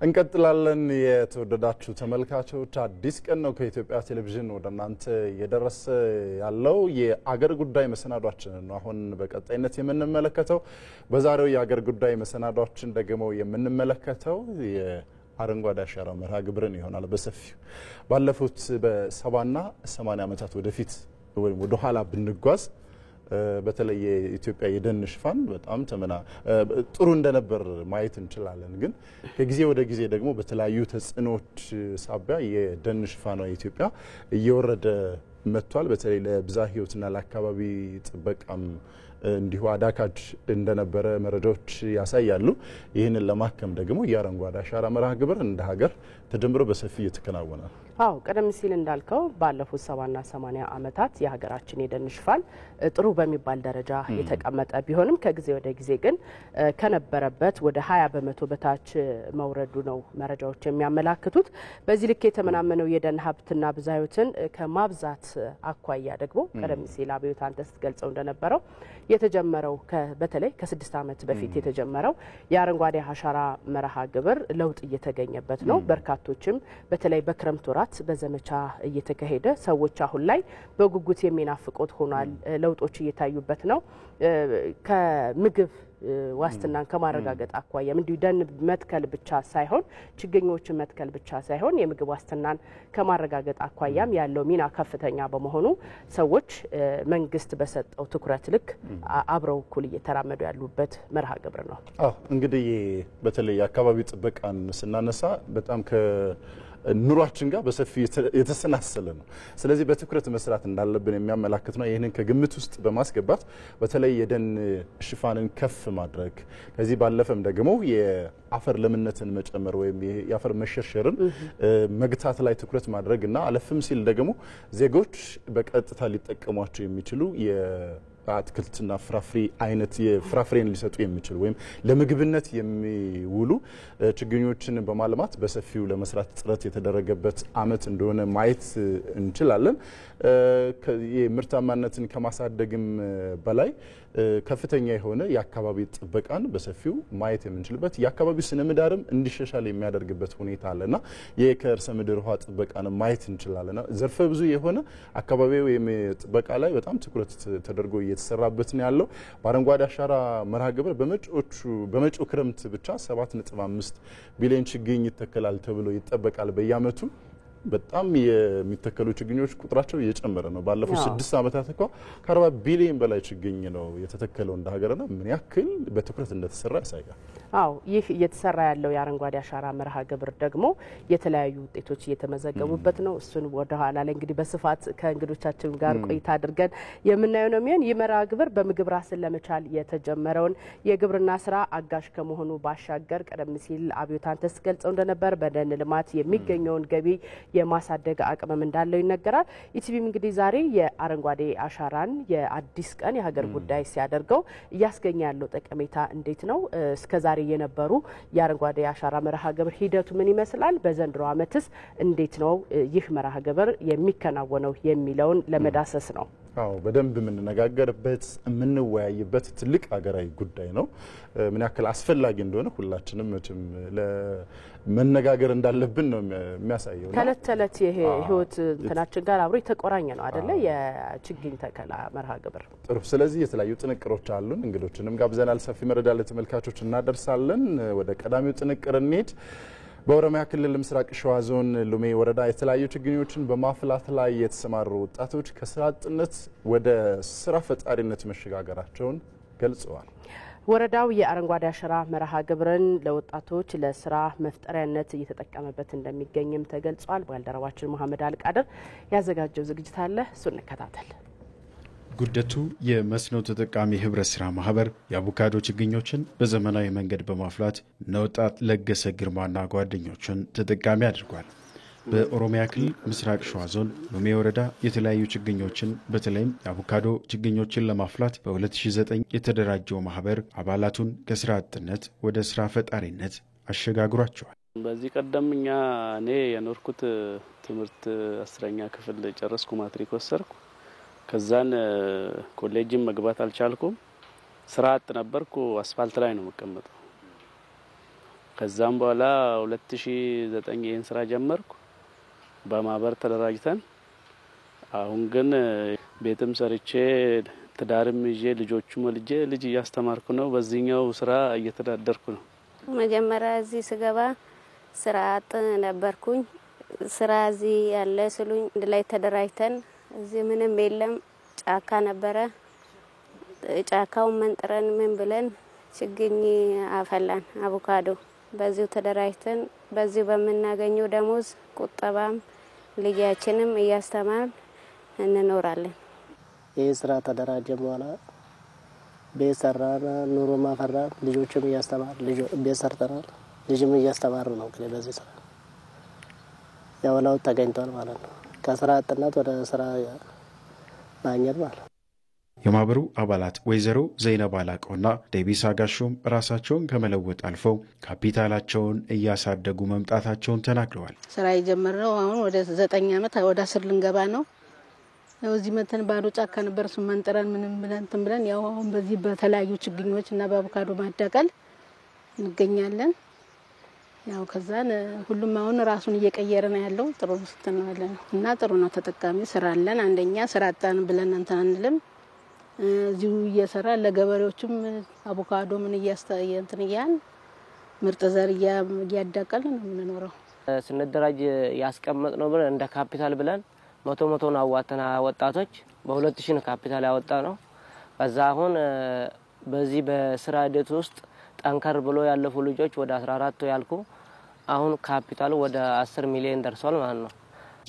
እንቀጥላለን የተወደዳችሁ ተመልካቾች አዲስ ቀን ነው ከኢትዮጵያ ቴሌቪዥን ወደናንተ እየደረሰ ያለው የአገር ጉዳይ መሰናዷችን ነው አሁን በቀጣይነት የምንመለከተው በዛሬው የአገር ጉዳይ መሰናዷችን ደግሞ የምንመለከተው የአረንጓዴ አሻራ መርሃ ግብርን ይሆናል በሰፊው ባለፉት በ70ና 80 ዓመታት ወደፊት ወደ ኋላ ብንጓዝ በተለይ የኢትዮጵያ የደን ሽፋን በጣም ጥሩ እንደነበር ማየት እንችላለን ግን ከጊዜ ወደ ጊዜ ደግሞ በተለያዩ ተጽዕኖች ሳቢያ የደን ሽፋኗ ኢትዮጵያ እየወረደ መጥቷል በተለይ ለብዝሃ ሕይወትና ለአካባቢ ጥበቃም እንዲሁ አዳካች እንደነበረ መረጃዎች ያሳያሉ ይህንን ለማከም ደግሞ የአረንጓዴ አሻራ መርሃ ግብር እንደ ሀገር ተጀምሮ በሰፊ እየተከናወነ አው ቀደም ሲል እንዳልከው ባለፉት 70ና 80 ዓመታት የሀገራችን የደን ሽፋን ጥሩ በሚባል ደረጃ የተቀመጠ ቢሆንም ከጊዜ ወደ ጊዜ ግን ከነበረበት ወደ 20% በታች መውረዱ ነው መረጃዎች የሚያመላክቱት በዚህ ልክ የተመናመነው የደን ሀብትና ብዝሃ ሕይወትን ከማብዛት አኳያ ደግሞ ቀደም ሲል አብዮት አንተ ስትገልጸው እንደነበረው የተጀመረው በተለይ ከ6 ዓመት በፊት የተጀመረው የአረንጓዴ አሻራ መርሃ ግብር ለውጥ እየተገኘበት ነው በርካቶችም በተለይ በክረምት ወራት በዘመቻ እየተካሄደ ሰዎች አሁን ላይ በጉጉት የሚናፍቁት ሆኗል ለውጦች እየታዩበት ነው ከምግብ ዋስትናን ከማረጋገጥ አኳያ እንዲሁ ደን መትከል ብቻ ሳይሆን ችግኞችን መትከል ብቻ ሳይሆን የምግብ ዋስትናን ከማረጋገጥ አኳያም ያለው ሚና ከፍተኛ በመሆኑ ሰዎች መንግስት በሰጠው ትኩረት ልክ አብረው እኩል እየተራመዱ ያሉበት መርሃ ግብር ነው እንግዲህ በተለይ አካባቢ ጥበቃን ስናነሳ በጣም ኑሯችን ጋር በሰፊ የተሰናሰለ ነው ስለዚህ በትኩረት መስራት እንዳለብን የሚያመላክት ነው ይሄንን ከግምት ውስጥ በማስገባት በተለይ የደን ሽፋንን ከፍ ማድረግ ከዚህ ባለፈም ደግሞ የአፈር ለምነትን መጨመር ወይም የአፈር መሸርሸርን መግታት ላይ ትኩረት ማድረግና አለፍም ሲል ደግሞ ዜጎች በቀጥታ ሊጠቀሟቸው የሚችሉ አትክልትና ፍራፍሬ አይነት የፍራፍሬን ሊሰጡ የሚችሉ ወይም ለምግብነት የሚውሉ ችግኞችን በማልማት በሰፊው ለመስራት ጥረት የተደረገበት አመት እንደሆነ ማየት እንችላለን የምርታማነትን ከማሳደግም በላይ ከፍተኛ የሆነ የአካባቢ ጥበቃን በሰፊው ማየት የምንችልበት የአካባቢ ስነ ምህዳርም እንዲሻሻል የሚያደርግበት ሁኔታ አለና የከርሰ ምድር ውሃ ጥበቃን ማየት እንችላለን ዘርፈ ብዙ የሆነ አካባቢው ጥበቃ ላይ በጣም ትኩረት ተደርጎ እየተሰራበት ነው ያለው በአረንጓዴ አሻራ መርሃ ግብር በመጪው ክረምት ብቻ 7.5 ቢሊዮን ችግኝ ይተከላል ተብሎ ይጠበቃል በየአመቱ በጣም የሚተከሉ ችግኞች ቁጥራቸው እየጨመረ ነው ባለፉት 6 ዓመታት እንኳን ከ40 ቢሊዮን በላይ ችግኝ ነው የተተከለው እንደ ሀገርና ምን ያክል በትኩረት እንደተሰራ ያሳያል አው ይህ እየተሰራ ያለው የአረንጓዴ አሻራ መርሃ ግብር ደግሞ የተለያዩ ውጤቶች እየተመዘገቡበት ነው እሱን ወደ ኋላ ላይ እንግዲህ በስፋት ከእንግዶቻችን ጋር ቆይታ አድርገን የምናየው ነው የሚሆን የመርሃ ግብር በምግብ ራስን ለመቻል የተጀመረውን የግብርና ስራ አጋሽ ከመሆኑ ባሻገር ቀደም ሲል አብዮት አንተ ስትገልጸው እንደነበር በደን ልማት የሚገኘውን ገቢ የማሳደግ አቅምም እንዳለው ይነገራል ኢቲቪም እንግዲህ ዛሬ የአረንጓዴ አሻራን የአዲስ ቀን የሀገር ጉዳይ ሲያደርገው እያስገኘ ያለው ጠቀሜታ እንዴት ነው እስከዛሬ የነበሩ የአረንጓዴ አሻራ መርሃ ግብር ሂደቱ ምን ይመስላል በዘንድሮ አመትስ እንዴት ነው ይህ መርሃ ግብር የሚከናወነው የሚለውን ለመዳሰስ ነው አው በደንብ የምንነጋገርበት የምንወያይበት ትልቅ ሀገራዊ ጉዳይ ነው ምን ያክል አስፈላጊ እንደሆነ ሁላችንም መነጋገር እንዳለብን ነው የሚያሳየው ከለተለት ይሄ ህይወት ተናችን ጋር አብሮ የተቆራኘ ነው አይደለ የችግኝ ተከላ መርሃ ግብር ጥሩ ስለዚህ የተለያዩ ጥንቅሮች አሉን እንግዶችንም ጋብዘናል ሰፊ መረጃ ለተመልካቾች እናደርሳለን ወደ ቀዳሚው ጥንቅር እንሂድ በኦሮሚያ ክልል ምስራቅ ሸዋ ዞን ሉሜ ወረዳ የተለያዩ ችግኞችን በማፍላት ላይ የተሰማሩ ወጣቶች ከስራ አጥነት ወደ ስራ ፈጣሪነት መሸጋገራቸውን ገልጸዋል ወረዳው የአረንጓዴ አሻራ መርሃ ግብርን ለወጣቶች ለስራ መፍጠሪያነት እየተጠቀመበት እንደሚገኝም ተገልጿል ባልደረባችን መሐመድ አልቃድር ያዘጋጀው ዝግጅት አለ እሱን እንከታተል ጉደቱ የመስኖ ተጠቃሚ ህብረት ስራ ማህበር የአቮካዶ ችግኞችን በዘመናዊ መንገድ በማፍላት ነውጣት ለገሰ ግርማና ጓደኞችን ተጠቃሚ አድርጓል በኦሮሚያ ክልል ምስራቅ ሸዋ ዞን ሉሜ ወረዳ የተለያዩ ችግኞችን በተለይም የአቮካዶ ችግኞችን ለማፍላት በ2009 የተደራጀው ማህበር አባላቱን ከስራ አጥነት ወደ ስራ ፈጣሪነት አሸጋግሯቸዋል በዚህ ቀደምኛ እኔ የኖርኩት ትምህርት 10ኛ ክፍል ጨረስኩ ማትሪክ ወሰርኩ ከዛን ኮሌጅም መግባት አልቻልኩም ስራ አጥ ነበርኩ አስፋልት ላይ ነው መቀመጠው ከዛም በኋላ 2009 ይሄን ስራ ጀመርኩ በማህበር ተደራጅተን አሁን ግን ቤትም ሰርቼ ትዳርም ይዤ ልጆቹም ልጄ ልጅ ያስተማርኩ ነው በዚህኛው ስራ እየተዳደርኩ ነው መጀመሪያ እዚህ ስገባ ስራ አጥ ነበርኩኝ ስራ እዚህ ያለ ስሉኝ ላይ ተደራጅተን እዚህ ምንም የለም ጫካ ነበረ ጫካው መንጥረን ምን ብለን ችግኝ አፈላን አቮካዶ በዚሁ ተደራጅተን በዚሁ በመናገኘው ደሞዝ ቁጠባም ልጃችንም እያስተማርን እንኖራለን ይህ ስራ ተደራጀ በኋላ ቤት ሰራን ኑሮ ማፈራ ልጆችም እያስተማር ቤት ሰርተናል ልጅም እያስተማሩ ነው እንግዲህ በዚህ ስራ ያው ለውጥ ተገኝቷል ማለት ነው ከስራ አጥነት ወደ ስራ ማግኘት ማለት ነው የማህበሩ አባላት ወይዘሮ ዘይነብ አላቀውና ዴቢስ አጋሹም ራሳቸውን ከመለወጥ አልፈው ካፒታላቸውን እያሳደጉ መምጣታቸውን ተናግረዋል ስራ የጀመረው አሁን ወደ 9 አመት ወደ 10 ልንገባ ነው ያው እዚህ መተን ባዶ ጫካ ነበር እሱ መንጠረን ምንም ብለን ያው አሁን በዚህ በተለያዩ ችግኞችና በአቮካዶ ማዳቀል እንገኛለን ያው ከዛን ሁሉም አሁን ራሱን እየቀየረ ነው ያለው ጥሩ ስትናለን እና ጥሩ ነው ተጠቃሚ ስራ አለን አንደኛ ስራ አጣን ብለን አንተናንልም እዚሁ እየሰራ ለገበሬዎችም አቮካዶ ምን እያስተያየንትንያን ምርጥ ዘር እያዳቀልን ነው የምንኖረው ስንደራጅ ያስቀመጥ ነው ብለን እንደ ካፒታል ብለን 100 ነው አዋተና ወጣቶች በ2000 ካፒታል ያወጣ ነው በዛ አሁን በዚህ በስራ ሂደት ውስጥ ጠንከር ብሎ ያለፉ ልጆች ወደ 14 ያልኩ አሁን ካፒታሉ ወደ 10 ሚሊዮን ደርሷል ማለት ነው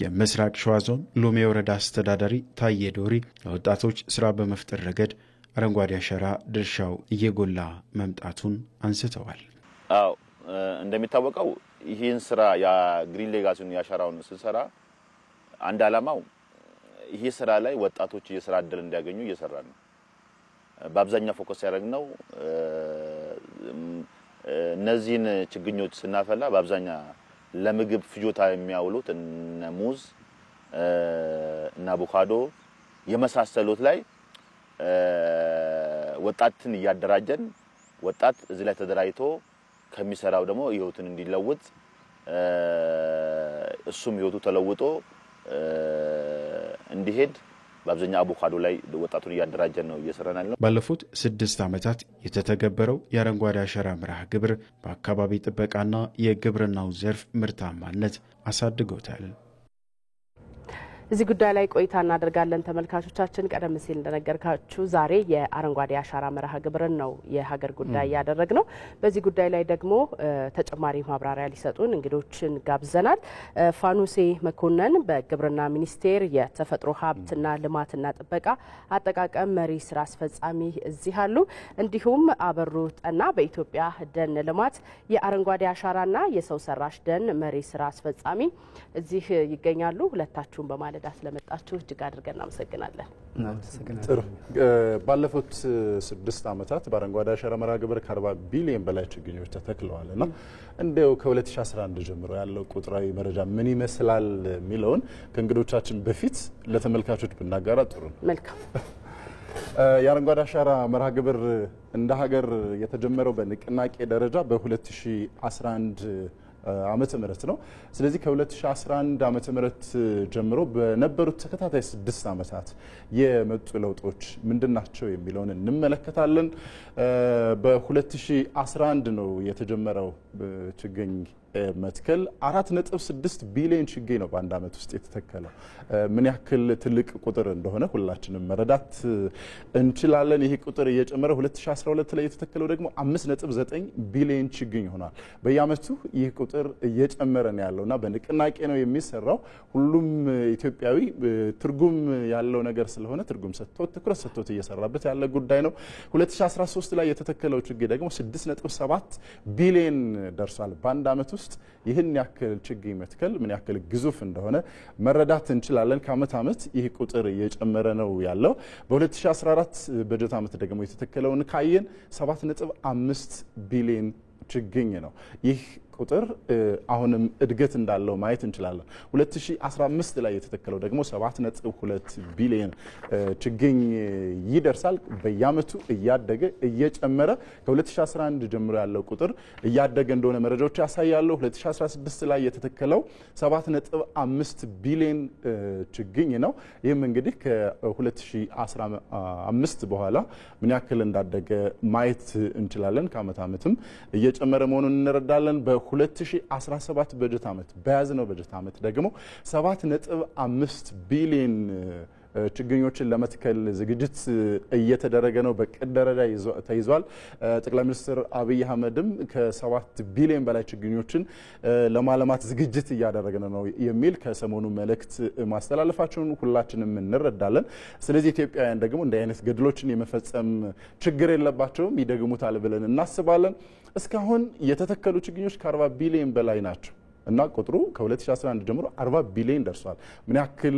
የምስራቅ ሸዋ ዞን ሎሜ ወረዳ አስተዳዳሪ ታዬ ዶሪ ለወጣቶች ስራ በመፍጠር ረገድ አረንጓዴ አሻራ ድርሻው እየጎላ መምጣቱን አንስተዋል አው እንደሚታወቀው ይህን ስራ ያ ግሪን ሌጋሲውን ያሻራውን ስንሰራ አንድ አላማው ይሄ ስራ ላይ ወጣቶች የስራ እድል እንዲያገኙ እየሰራ ነው በአብዛኛው ፎከስ ያደረግነው እነዚህን ችግኞች ስናፈላ በአብዛኛው ለምግብ ፍጆታ የሚያውሉት እነ ሙዝ እና አቮካዶ የመሳሰሉት ላይ ወጣትን ያደራጀን ወጣት እዚህ ላይ ተደራጅቶ ከሚሰራው ደግሞ ህይወቱን እንዲለውጥ እሱም ህይወቱ ተለውጦ እንዲሄድ በአብዛኛው አቮካዶ ላይ ወጣቱን ያደራጀን ነው እየሰራናል ነው ባለፉት 6 አመታት የተተገበረው የአረንጓዴ አሻራ መርሃ ግብር በአካባቢ ጥበቃና የግብርናው ዘርፍ ምርታማነት አሳድጎታል እዚህ ጉዳይ ላይ ቆይታ እናደርጋለን ተመልካቾቻችን ቀደም ሲል እንደነገርካችሁ ዛሬ የአረንጓዴ አሻራ መርሃ ግብርን ነው የሀገር ጉዳይ ያደረግነው በዚህ ጉዳይ ላይ ደግሞ ተጨማሪ ማብራሪያ ሊሰጡን እንግዶችን ጋብዘናል ፋኑሴ መኮንን በግብርና ሚኒስቴር የተፈጥሮ ሀብትና ልማትና ጥበቃ አጠቃቀም መሪ ስራ አስፈጻሚ እዚህ አሉ እንዲሁም አበሩ ጠና በኢትዮጵያ ደን ልማት የአረንጓዴ አሻራና የሰው ሰራሽ ደን መሪ ስራ አስፈጻሚ እዚህ ይገኛሉ ሁለታችሁም በማለት ስለመጣችሁ እጅግ አድርገን እናመሰግናለን ጥሩ ባለፉት 6 አመታት በአረንጓዴ አሻራ መርሃ ግብር ከ40 ቢሊዮን በላይ ችግኞች ተተክለዋልና እንደው ከ2011 ጀምሮ ያለው ቁጥራዊ መረጃ ምን ይመስላል የሚለውን ከእንግዶቻችን በፊት ለተመልካቾች ብናጋራ ጥሩ ነው መልካም የአረንጓዴ አሻራ መርሃ ግብር እንደ ሀገር የተጀመረው በንቅናቄ ደረጃ በ2011 ዓመተ ምህረት ነው ስለዚህ ከ2011 ዓመተ ምህረት ጀምሮ በነበሩት ተከታታይ 6 አመታት የመጡ ለውጦች ምንድናቸው የሚለውን እንመለከታለን በ2011 ነው የተጀመረው ችግኝ መትከል 4.6 ቢሊዮን ችግኝ ነው በአንድ አመት ውስጥ የተተከለው ምን ያክል ትልቅ ቁጥር እንደሆነ ሁላችንም መረዳት እንችላለን ይሄ ቁጥር እየጨመረ 2012 ላይ የተተከለው ደግሞ 5.9 ቢሊዮን ችግኝ ሆኗል በየአመቱ ይህ ቁጥር እየጨመረ ነው ያለውና በንቅናቄ ነው የሚሰራው ሁሉም ኢትዮጵያዊ ትርጉም ያለው ነገር ስለሆነ ትርጉም ሰጥቶት ትኩረት ሰጥቶት እየሰራበት ያለ ጉዳይ ነው 2013 ላይ የተተከለው ችግኝ ደግሞ 6.7 ቢሊዮን ደርሷል በአንድ አመት ውስጥ ይህን ያክል ችግኝ መትከል ምን ያክል ግዙፍ እንደሆነ መረዳት እንችላለን ከአመት አመት ይህ ቁጥር እየጨመረ ነው ያለው በ2014 በጀት አመት ደግሞ የተተከለውን ካየን 7.5 ቢሊዮን ችግኝ ነው ይህ ቁጥር አሁንም እድገት እንዳለው ማየት እንችላለን። 2015 ላይ የተተከለው ደግሞ 7.2 ቢሊዮን ችግኝ ይደርሳል። በየአመቱ እያደገ እየጨመረ ከ2011 ጀምሮ ያለው ቁጥር እያደገ እንደሆነ መረጃዎች ያሳያሉ። 2016 ላይ የተተከለው 7.5 ቢሊዮን ችግኝ ነው። ይህም እንግዲህ ከ2015 በኋላ ምን ያክል እንዳደገ ማየት እንችላለን። ከአመት አመትም እየጨመረ መሆኑን እንረዳለን። በ2017 በጀት አመት በያዝነው በጀት አመት ደግሞ 7.5 ቢሊዮን ችግኞችን ለመትከል ዝግጅት እየተደረገ ነው። በቅድ ደረጃ ተይዟል። ጠቅላይ ሚኒስትር አብይ አህመድም ከ7 ቢሊዮን በላይ ችግኞችን ለማለማት ዝግጅት እያደረገ ነው የሚል ከሰሞኑ መልእክት ማስተላለፋቸውን ሁላችንም እንረዳለን። ስለዚህ ኢትዮጵያውያን ደግሞ እንደ አይነት ገድሎችን የመፈጸም ችግር የለባቸውም፣ ይደግሙታል ብለን እናስባለን። እስካሁን የተተከሉ ችግኞች ከ40 ቢሊዮን በላይ ናቸው እና ቁጥሩ ከ2011 ጀምሮ 40 ቢሊዮን ደርሷል። ምን ያክል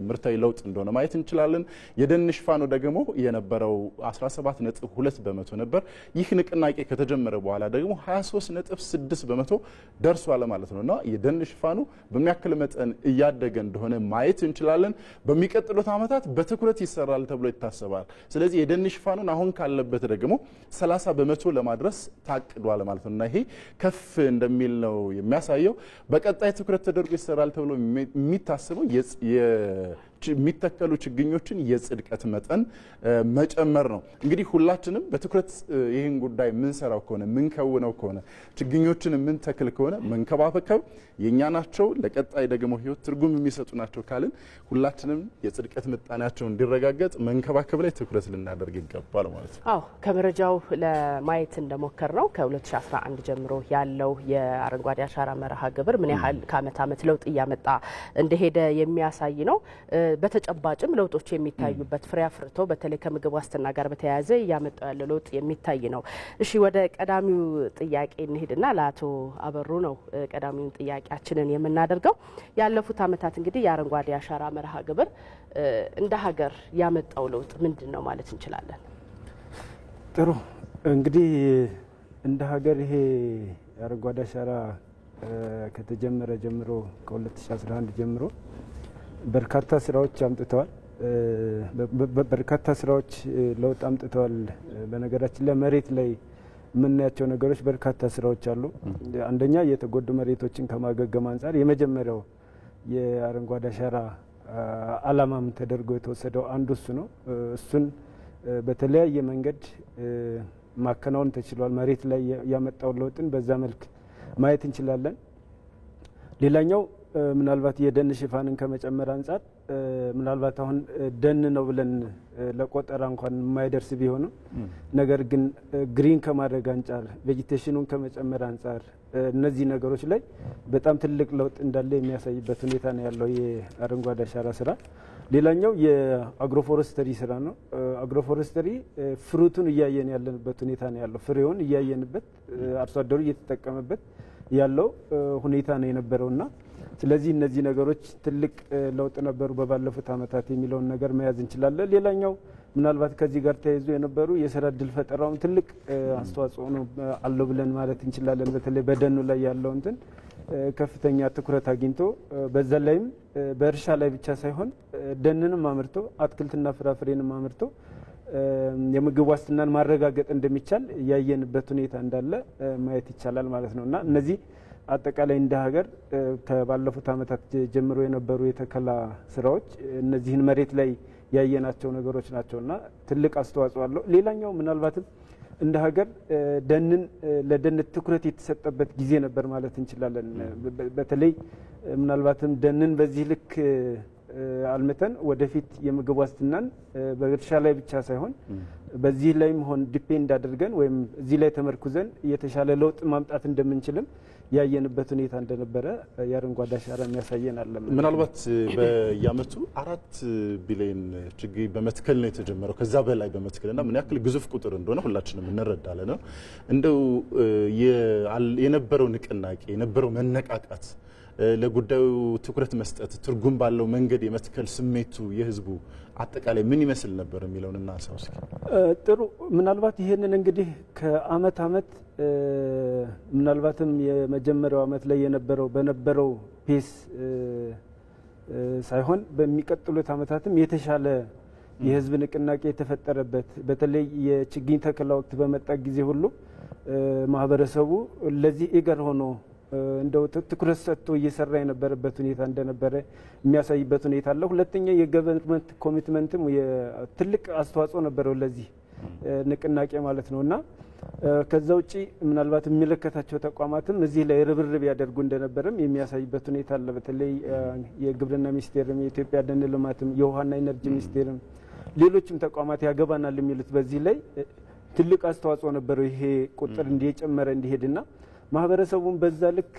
ምርታዊ ለውጥ እንደሆነ ማየት እንችላለን። የደን ሽፋኑ ደግሞ የነበረው 17.2 በመቶ ነበር። ይህ ንቅናቄ ከተጀመረ በኋላ ደግሞ 23.6 በመቶ ደርሷል ማለት ነውና የደን ሽፋኑ በምን ያክል መጠን እያደገ እንደሆነ ማየት እንችላለን። በሚቀጥሉት ዓመታት በትኩረት ይሰራል ተብሎ ይታሰባል። ስለዚህ የደን ሽፋኑን አሁን ካለበት ደግሞ 30 በመቶ ለማድረስ ታቅዷል ማለት ነውና ይሄ ከፍ እንደሚል ነው የሚያሳየው። በቀጣይ ትኩረት ተደርጎ ይሰራል ተብሎ የሚታሰበው የሚተከሉ ችግኞችን የጽድቀት መጠን መጨመር ነው። እንግዲህ ሁላችንም በትኩረት ይህን ጉዳይ ምንሰራው ከሆነ ምንከውነው ከሆነ ችግኞችን ምንተክል ከሆነ መንከባከብ የኛ ናቸው፣ ለቀጣይ ደግሞ ህይወት ትርጉም የሚሰጡ ናቸው ካልን ሁላችንም የጽድቀት ምጣኔያቸው እንዲረጋገጥ መንከባከብ ላይ ትኩረት ልናደርግ ይገባል ማለት ነው። አዎ ከመረጃው ለማየት እንደሞከር ነው ከ2011 ጀምሮ ያለው የአረንጓዴ አሻራ መርሃ ግብር ምን ያህል ከአመት አመት ለውጥ እያመጣ እንደሄደ የሚያሳይ ነው። በተጨባጭም ለውጦች የሚታዩበት ፍሬ አፍርቶ በተለይ ከምግብ ዋስትና ጋር በተያያዘ እያመጣው ያለው ለውጥ የሚታይ ነው። እሺ ወደ ቀዳሚው ጥያቄ እንሄድና ለአቶ አበሩ ነው ቀዳሚውን ጥያቄያችንን የምናደርገው። ያለፉት አመታት እንግዲህ የአረንጓዴ አሻራ መርሃ ግብር እንደ ሀገር ያመጣው ለውጥ ምንድነው ማለት እንችላለን? ጥሩ እንግዲህ እንደ ሀገር ይሄ የአረንጓዴ አሻራ ከተጀመረ ጀምሮ ከ2011 ጀምሮ በርካታ ስራዎች አምጥተዋል። በርካታ ስራዎች ለውጥ አምጥተዋል። በነገራችን ላይ መሬት ላይ የምናያቸው ነገሮች በርካታ ስራዎች አሉ። አንደኛ የተጎዱ መሬቶችን ከማገገም አንጻር የመጀመሪያው የአረንጓዴ አሻራ አላማም ተደርጎ የተወሰደው አንዱ እሱ ነው። እሱን በተለያየ መንገድ ማከናወን ተችሏል። መሬት ላይ ያመጣው ለውጥን በዛ መልክ ማየት እንችላለን። ሌላኛው ምናልባት የደን ሽፋንን ከመጨመር አንጻር ምናልባት አሁን ደን ነው ብለን ለቆጠራ እንኳን የማይደርስ ቢሆንም ነገር ግን ግሪን ከማድረግ አንጻር ቬጂቴሽኑን ከመጨመር አንጻር እነዚህ ነገሮች ላይ በጣም ትልቅ ለውጥ እንዳለ የሚያሳይበት ሁኔታ ነው ያለው የአረንጓዴ አሻራ ስራ። ሌላኛው የአግሮፎረስተሪ ስራ ነው። አግሮፎረስተሪ ፍሩቱን እያየን ያለንበት ሁኔታ ነው ያለው። ፍሬውን እያየንበት አርሶ አደሩ እየተጠቀመበት ያለው ሁኔታ ነው የነበረውና ስለዚህ እነዚህ ነገሮች ትልቅ ለውጥ ነበሩ በባለፉት አመታት የሚለውን ነገር መያዝ እንችላለን። ሌላኛው ምናልባት ከዚህ ጋር ተያይዞ የነበሩ የስራ እድል ፈጠራውን ትልቅ አስተዋጽኦ ነው አለው ብለን ማለት እንችላለን። በተለይ በደኑ ላይ ያለው እንትን ከፍተኛ ትኩረት አግኝቶ በዛ ላይም በእርሻ ላይ ብቻ ሳይሆን ደንንም አምርቶ አትክልትና ፍራፍሬንም አምርቶ የምግብ ዋስትናን ማረጋገጥ እንደሚቻል ያየንበት ሁኔታ እንዳለ ማየት ይቻላል ማለት ነውና እነዚህ አጠቃላይ እንደ ሀገር ከባለፉት አመታት ጀምሮ የነበሩ የተከላ ስራዎች እነዚህን መሬት ላይ ያየናቸው ነገሮች ናቸውና ትልቅ አስተዋጽኦ አለው። ሌላኛው ምናልባትም እንደ ሀገር ደንን ለደን ትኩረት የተሰጠበት ጊዜ ነበር ማለት እንችላለን። በተለይ ምናልባትም ደንን በዚህ ልክ አልመተን ወደፊት የምግብ ዋስትናን በእርሻ ላይ ብቻ ሳይሆን በዚህ ላይም ሆን ዲፔንድ አድርገን ወይም እዚህ ላይ ተመርኩዘን የተሻለ ለውጥ ማምጣት እንደምንችልም ያየንበት ሁኔታ እንደነበረ የአረንጓዴ አሻራ የሚያሳየን አለ። ምናልባት በየአመቱ 4 ቢሊዮን ችግኝ በመትከል ነው የተጀመረው። ከዛ በላይ በመትከልና ምን ያክል ግዙፍ ቁጥር እንደሆነ ሁላችንም እንረዳለን ነው። እንደው የነበረው ንቅናቄ የነበረው መነቃቃት ለጉዳዩ ትኩረት መስጠት ትርጉም ባለው መንገድ የመትከል ስሜቱ የህዝቡ አጠቃላይ ምን ይመስል ነበር የሚለውን እናንሳው እስኪ። ጥሩ ምናልባት ይሄንን እንግዲህ ከአመት አመት ምናልባትም የመጀመሪያው አመት ላይ በነበረው ፔስ ሳይሆን በሚቀጥሉት አመታትም የተሻለ የህዝብ ንቅናቄ የተፈጠረበት በተለይ የችግኝ ተከላ ወቅት በመጣ ጊዜ ሁሉ ማህበረሰቡ ለዚህ ኢገር ሆኖ እንደው ትኩረት ሰጥቶ እየሰራ የነበረበት ሁኔታ እንደነበረ የሚያሳይበት ሁኔታ አለ። ሁለተኛ የገቨርንመንት ኮሚትመንትም ትልቅ አስተዋጽኦ ነበረው ለዚህ ንቅናቄ ማለት ነውና ከዛ ውጪ ምናልባት የሚመለከታቸው ተቋማትም እዚህ ላይ ርብርብ ያደርጉ እንደነበረም የሚያሳይበት ሁኔታ አለ። በተለይ የግብርና ሚኒስቴርም የኢትዮጵያ ደን ልማትም የውሃና ኢነርጂ ሚኒስቴርም ሌሎችም ተቋማት ያገባናል የሚሉት በዚህ ላይ ትልቅ አስተዋጽኦ ነበረው። ይሄ ቁጥር እንዲጨመረ እንዲሄድና ማህበረሰቡን በዛ ልክ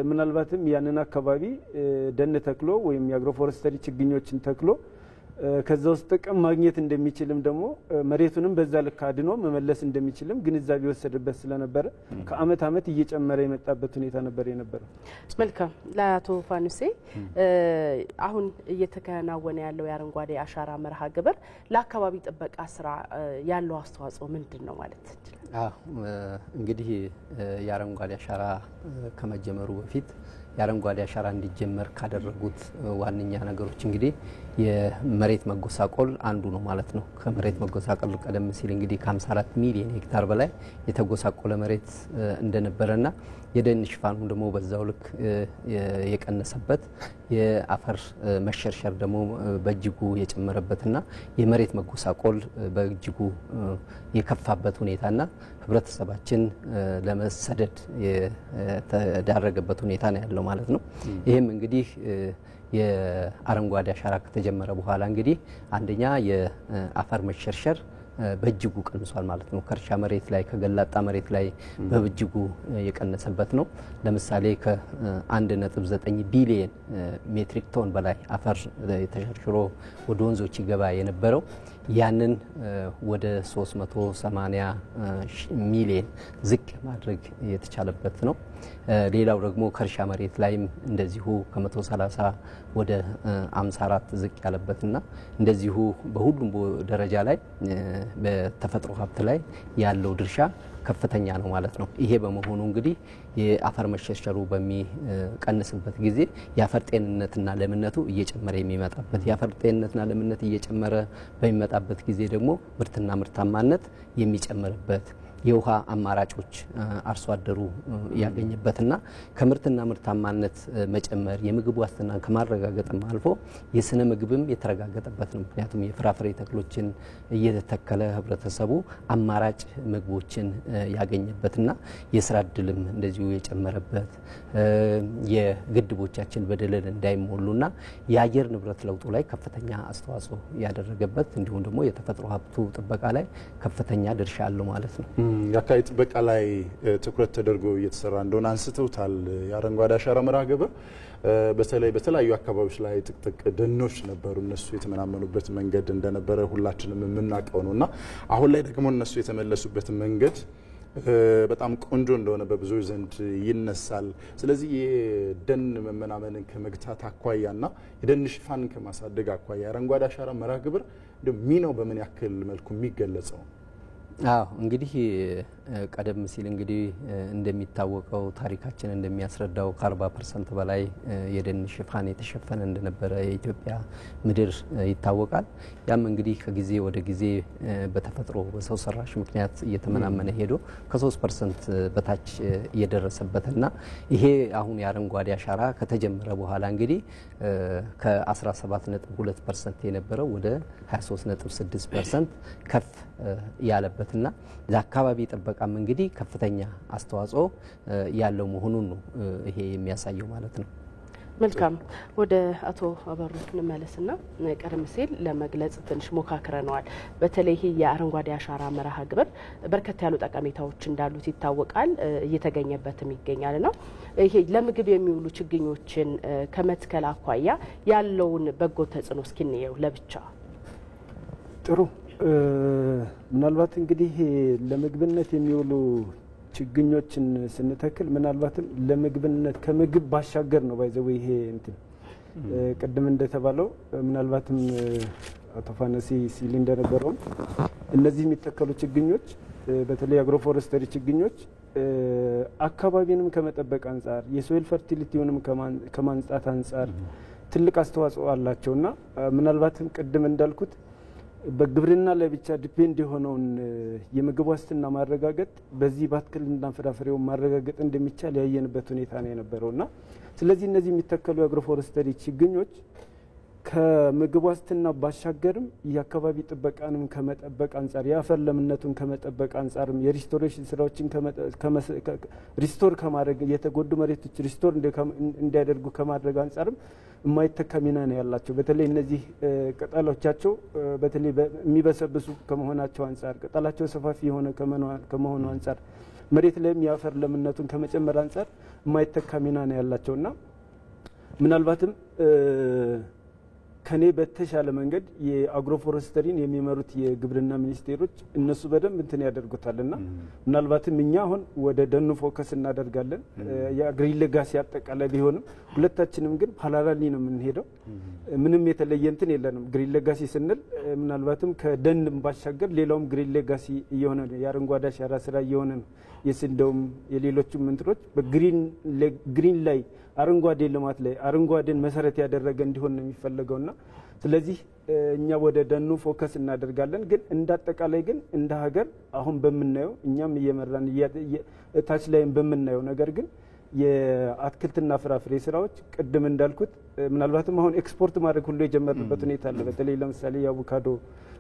ምናልባትም ያንን አካባቢ ደን ተክሎ ወይም የአግሮፎረስተሪ ችግኞችን ተክሎ ከዛ ውስጥ ጥቅም ማግኘት እንደሚችልም ደግሞ መሬቱንም በዛ ልክ አድኖ መመለስ እንደሚችልም ግንዛቤ ወሰደበት ስለነበረ ከአመት አመት እየጨመረ የመጣበት ሁኔታ ነበር የነበረው። መልካም ለአቶ ፋኑሴ አሁን እየተከናወነ ያለው የአረንጓዴ አሻራ መርሃ ግብር ለአካባቢ ጥበቃ ስራ ያለው አስተዋጽኦ ምንድን ነው ማለት ይችላል? እንግዲህ የአረንጓዴ አሻራ ከመጀመሩ በፊት የአረንጓዴ አሻራ እንዲጀመር ካደረጉት ዋነኛ ነገሮች እንግዲህ የመሬት መጎሳቆል አንዱ ነው ማለት ነው። ከመሬት መጎሳቆል ቀደም ሲል እንግዲህ ከ54 ሚሊዮን ሄክታር በላይ የተጎሳቆለ መሬት እንደነበረና የደን ሽፋኑ ደግሞ በዛው ልክ የቀነሰበት የአፈር መሸርሸር ደግሞ በእጅጉ የጨመረበትና የመሬት መጎሳቆል በእጅጉ የከፋበት ሁኔታና ህብረተሰባችን ለመሰደድ የተዳረገበት ሁኔታ ነው ያለው ማለት ነው። ይሄም እንግዲህ የአረንጓዴ አሻራ ከተጀመረ በኋላ እንግዲህ አንደኛ የአፈር መሸርሸር በእጅጉ ቀንሷል ማለት ነው። ከእርሻ መሬት ላይ ከገላጣ መሬት ላይ በእጅጉ የቀነሰበት ነው። ለምሳሌ ከ1.9 ቢሊዮን ሜትሪክ ቶን በላይ አፈር ተሸርሽሮ ወደ ወንዞች ይገባ የነበረው ያንን ወደ 380 ሚሊዮን ዝቅ ማድረግ የተቻለበት ነው። ሌላው ደግሞ ከእርሻ መሬት ላይም እንደዚሁ ከ130 ወደ 54 ዝቅ ያለበትና እንደዚሁ በሁሉም ደረጃ ላይ በተፈጥሮ ሀብት ላይ ያለው ድርሻ ከፍተኛ ነው ማለት ነው። ይሄ በመሆኑ እንግዲህ የአፈር መሸርሸሩ በሚቀንስበት ጊዜ የአፈር ጤንነትና ለምነቱ እየጨመረ የሚመጣበት የአፈር ጤንነትና ለምነት እየጨመረ በሚመጣበት ጊዜ ደግሞ ምርትና ምርታማነት የሚጨምርበት የውሃ አማራጮች አርሶ አደሩ ያገኘበትና ከምርትና ምርታማነት መጨመር የምግብ ዋስትና ከማረጋገጥም አልፎ የስነ ምግብም የተረጋገጠበት ነው። ምክንያቱም የፍራፍሬ ተክሎችን እየተከለ ህብረተሰቡ አማራጭ ምግቦችን ያገኘበትና የስራ እድልም እንደዚሁ የጨመረበት የግድቦቻችን በደለል እንዳይሞሉና የአየር ንብረት ለውጡ ላይ ከፍተኛ አስተዋጽኦ ያደረገበት እንዲሁም ደግሞ የተፈጥሮ ሀብቱ ጥበቃ ላይ ከፍተኛ ድርሻ አለው ማለት ነው። የአካባቢ ጥበቃ ላይ ትኩረት ተደርጎ እየተሰራ እንደሆነ አንስተውታል። የአረንጓዴ አሻራ መርሃ ግብር በተለይ በተለያዩ አካባቢዎች ላይ ጥቅጥቅ ደኖች ነበሩ። እነሱ የተመናመኑበት መንገድ እንደነበረ ሁላችንም የምናውቀው ነውና አሁን ላይ ደግሞ እነሱ የተመለሱበት መንገድ በጣም ቆንጆ እንደሆነ በብዙዎች ዘንድ ይነሳል። ስለዚህ የደን መመናመንን ከመግታት አኳያና የደን ሽፋንን ከማሳደግ አኳያ የአረንጓዴ አሻራ መርሃ ግብር ሚናው በምን ያክል መልኩ የሚገለጸው? አዎ እንግዲህ ቀደም ሲል እንግዲህ እንደሚታወቀው ታሪካችን እንደሚያስረዳው ከ40% በላይ የደን ሽፋን የተሸፈነ እንደነበረ የኢትዮጵያ ምድር ይታወቃል። ያም እንግዲህ ከጊዜ ወደ ጊዜ በተፈጥሮ በሰው ሰራሽ ምክንያት እየተመናመነ ሄዶ ከ3% በታች እየደረሰበትና ይሄ አሁን የአረንጓዴ አሻራ ከተጀመረ በኋላ እንግዲህ ከ17.2% የነበረው ወደ 23.6% ከፍ ያለበትና ለአካባቢ ጥበቃም እንግዲህ ከፍተኛ አስተዋጽኦ ያለው መሆኑን ነው ይሄ የሚያሳየው ማለት ነው። መልካም ወደ አቶ አበሩ እንመለስና ቀደም ሲል ለመግለጽ ትንሽ ሞካክረነዋል። በተለይ ይሄ የአረንጓዴ አሻራ መርሃ ግብር በርከት ያሉ ጠቀሜታዎች እንዳሉት ይታወቃል፣ እየተገኘበትም ይገኛልና ይሄ ለምግብ የሚውሉ ችግኞችን ከመትከል አኳያ ያለውን በጎ ተጽዕኖ እስኪ እንየው ለብቻ። ጥሩ ምናልባት እንግዲህ ለምግብነት የሚውሉ ችግኞችን ስንተክል ምናልባትም ለምግብነት ከምግብ ባሻገር ነው ባይዘው ይሄ እንትን ቅድም እንደተባለው ምናልባትም አቶ ፋነሲ ሲል እንደነበረው እነዚህ የሚተከሉ ችግኞች በተለይ አግሮፎረስተሪ ችግኞች አካባቢንም ከመጠበቅ አንጻር የሶይል ፈርቲሊቲውንም ከማንጻት አንጻር ትልቅ አስተዋጽኦ አላቸውና ምናልባትም ቅድም እንዳልኩት በግብርና ላይ ብቻ ዲፔንድ የሆነውን የምግብ ዋስትና ማረጋገጥ በዚህ በአትክልትና ፍራፍሬው ማረጋገጥ እንደሚቻል ያየንበት ሁኔታ ነው የነበረውና ስለዚህ እነዚህ የሚተከሉ የአግሮፎረስተሪ ችግኞች ከምግብ ዋስትና ባሻገርም የአካባቢ ጥበቃንም ከመጠበቅ አንጻር የአፈር ለምነቱን ከመጠበቅ አንጻርም የሪስቶሬሽን ስራዎችን ሪስቶር ከማድረግ የተጎዱ መሬቶች ሪስቶር እንዲያደርጉ ከማድረግ አንጻርም የማይተካ ሚና ነው ያላቸው። በተለይ እነዚህ ቅጠሎቻቸው በተለይ የሚበሰብሱ ከመሆናቸው አንጻር ቅጠላቸው ሰፋፊ የሆነ ከመሆኑ አንጻር መሬት ላይም የአፈር ለምነቱን ከመጨመር አንጻር የማይተካ ሚና ነው ያላቸውና ምናልባትም ከኔ በተሻለ መንገድ የአግሮፎረስተሪን የሚመሩት የግብርና ሚኒስቴሮች እነሱ በደንብ እንትን ያደርጉታልና ምናልባትም እኛ አሁን ወደ ደኑ ፎከስ እናደርጋለን የግሪን ሌጋሲ አጠቃላይ ቢሆንም ሁለታችንም ግን ፓራላሊ ነው የምንሄደው። ምንም የተለየ እንትን የለንም። ግሪን ሌጋሲ ስንል ምናልባትም ከደንም ባሻገር ሌላውም ግሪን ሌጋሲ እየሆነ ነው የአረንጓዴ አሻራ ስራ እየሆነ ነው። የስንዴውም የሌሎችም እንትኖች በግሪን ላይ አረንጓዴ ልማት ላይ አረንጓዴን መሰረት ያደረገ እንዲሆን ነው የሚፈልገውና ስለዚህ እኛ ወደ ደኑ ፎከስ እናደርጋለን። ግን እንዳጠቃላይ ግን እንደ ሀገር አሁን በመናየው እኛም እየመራን ታች ላይም በመናየው ነገር ግን የአትክልትና ፍራፍሬ ስራዎች ቅድም እንዳልኩት ምናልባትም አሁን ኤክስፖርት ማድረግ ሁሉ የጀመረበት ሁኔታ አለ። በተለይ ለምሳሌ የአቮካዶ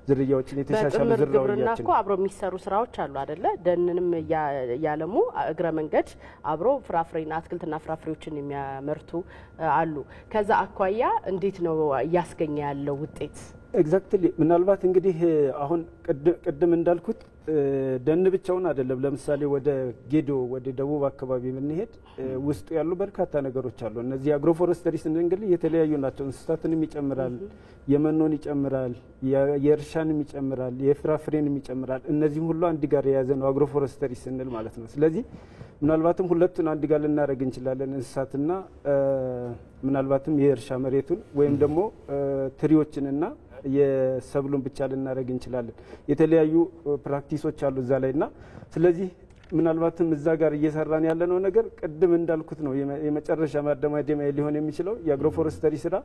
ዝርያዎችን የተሻሻሉ ዝርያዎችን እኮ አብሮ የሚሰሩ ስራዎች አሉ አይደለ? ደንንም ያለሙ እግረ መንገድ አብሮ ፍራፍሬና አትክልትና ፍራፍሬዎችን የሚያመርቱ አሉ። ከዛ አኳያ እንዴት ነው እያስገኘ ያለው ውጤት? ኤግዛክትሊ ምናልባት እንግዲህ አሁን ቅድም እንዳልኩት ደን ብቻውን አይደለም። ለምሳሌ ወደ ጌዶ ወደ ደቡብ አካባቢ ብንሄድ ውስጡ ያሉ በርካታ ነገሮች አሉ። እነዚህ አግሮፎረስተሪ ስንል እንግዲህ የተለያዩ ናቸው። እንስሳትንም ይጨምራል፣ የመኖን ይጨምራል፣ የእርሻንም ይጨምራል፣ የፍራፍሬንም ይጨምራል። እነዚህም ሁሉ አንድ ጋር የያዘ ነው አግሮፎረስተሪ ስንል ማለት ነው። ስለዚህ ምናልባትም ሁለቱን አንድ ጋር ልናደርግ እንችላለን። እንስሳትና ምናልባትም የእርሻ መሬቱን ወይም ደግሞ ትሪዎችንና የሰብሉን ብቻ ልናደርግ እንችላለን። የተለያዩ ፕራክቲሶች አሉ እዛ ላይና ስለዚህ ምናልባትም እዛ ጋር እየሰራን ያለነው ነገር ቅድም እንዳልኩት ነው የመጨረሻ ማደማደሚያ ሊሆን የሚችለው የአግሮፎረስተሪ ስራ